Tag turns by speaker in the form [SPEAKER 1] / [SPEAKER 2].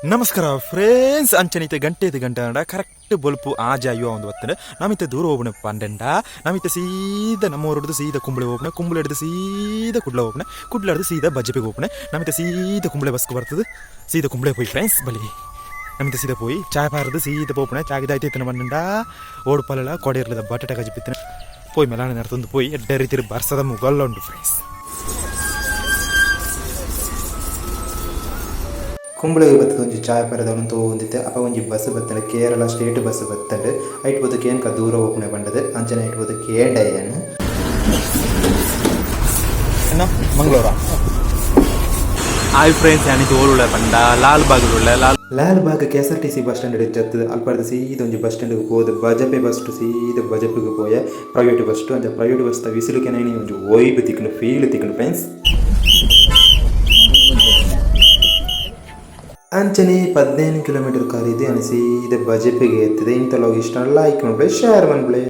[SPEAKER 1] ನಮಸ್ಕಾರ ಫ್ರೆಂಡ್ಸ್ ಅಂಚನೀತೆ ಗಂಟೆ ಕರೆಕ್ಟ್ ಬೊಲ್ಪು ಆಜ ಅಯ್ಯೋ ಒಂದು ಹೊತ್ತನೆ ನಮಿತ್ತೆ ದೂರ ಹೋಗ್ಬಣ ಪಂಡೆಂಡ ನಮಿತ್ತೆ ಸೀದಾ ನಮ್ಮೂರು ಹಿಡಿದು ಸೀದಾ ಕುಂಬಳೆ ಹೋಗ್ಬಣ ಕುಂಬಳೆ ಹಿಡಿದು ಸೀದಾ ಕುಡ್ಲ ಹೋಗ್ಬಣ ಕುಡ್ಲ ಹಿಡಿದು ಸೀದಾ ಬಜ್ಜೆಗೆ ಹೋಗ್ಬಣ ನಮಿತ್ತೆ ಸೀದಾ ಕುಂಬಳೆ ಬಸ್ಗೆ ಬರ್ತದೆ ಸೀದಾ ಕುಂಬಳೆ ಹೋಯ್ ಫ್ರೆಂಡ್ಸ್ ಬಲಿ ನಮಿತ್ತೆ ಸೀದಾ ಹೋಯ್ ಚಾಯ್ ಪಾರದು ಸೀದಾ ಹೋಗ್ಬಣ ಚಾಗಿದಾಯ್ತೈತನ ಬಂಡ ಓಡು ಪಲ್ಲ ಕೊಡೆ ಇರಲಿಲ್ಲ ಬಟಾಟ ಗಜಿ ಬಿತ್ತನೆ പോയി മെലാണ് നേരത്തൊന്ന് പോയി എഡറിത്തിരി ബർസത മുകളിലുണ്ട് ഫ്രണ്ട്സ്
[SPEAKER 2] ಕುಂಬಳಗೆ ಬತ್ತದ ಒಂಜಿ ಚಾಯ್ ಪರದವನು ತೋಂದಿತ್ತೆ ಅಪ್ಪ ಒಂಜಿ ಬಸ್ ಬತ್ತಂಡೆ ಕೇರಳ ಸ್ಟೇಟ್ ಬಸ್ ಬತ್ತಂಡೆ ಐಟ್ ಬೋದಕ್ಕೆ ಏನಕ ದೂರ ಹೋಗ್ನೆ ಬಂಡದೆ ಅಂಚನೆ ಐಟ್ ಬೋದಕ್ಕೆ ಏಡಯ್ಯನು
[SPEAKER 1] ಮಂಗಳೂರ ಹಾಯ್ ಫ್ರೆಂಡ್ಸ್ ಯಾನಿದು ಓಳುಳ್ಳ ಪಂಡ Lal Bagh
[SPEAKER 2] KSRTC bus stand ಇಡ್ಜತ್ತದ ಅಲ್ಪರ್ದ ಸೀದಾ ಒಂಜಿ ಬಸ್ ಸ್ಟ್ಯಾಂಡ್ಗೆ ಹೋದ ಬಜಪೆ ಬಸ್ ಸೀದಾ ಬಜಪೆಗೆ ಪೋಯ ಪ್ರೈವೇಟ್ ಬಸ್ ಅಂಚ ಪ್ರೈವೇಟ್ ಬಸ್ ವಿಸಿಲುಕೆ ನೈನಿ ಒಂಜಿ ವೈಬ್ ತಿಕ್ಕನು ಫೀಲ್ ತಿಕ್ಕನು ಫ್ರೆಂಡ್ಸ್ ಅಂಚನೆ 15 ಕಿಲೋಮೀಟರ್ ಕಾರಿದೆ ಅನಿಸಿ ಇದು ಬಜೆಪಿಗೆ ಎತ್ತಿದೆ ಇಂಥ ಲೋಗ್ ಇಷ್ಟ ಲೈಕ್ ಮಾಡ್ಬಿಡಿ ಶೇರ್ ಮಾಡ್ಬಿಡಿ.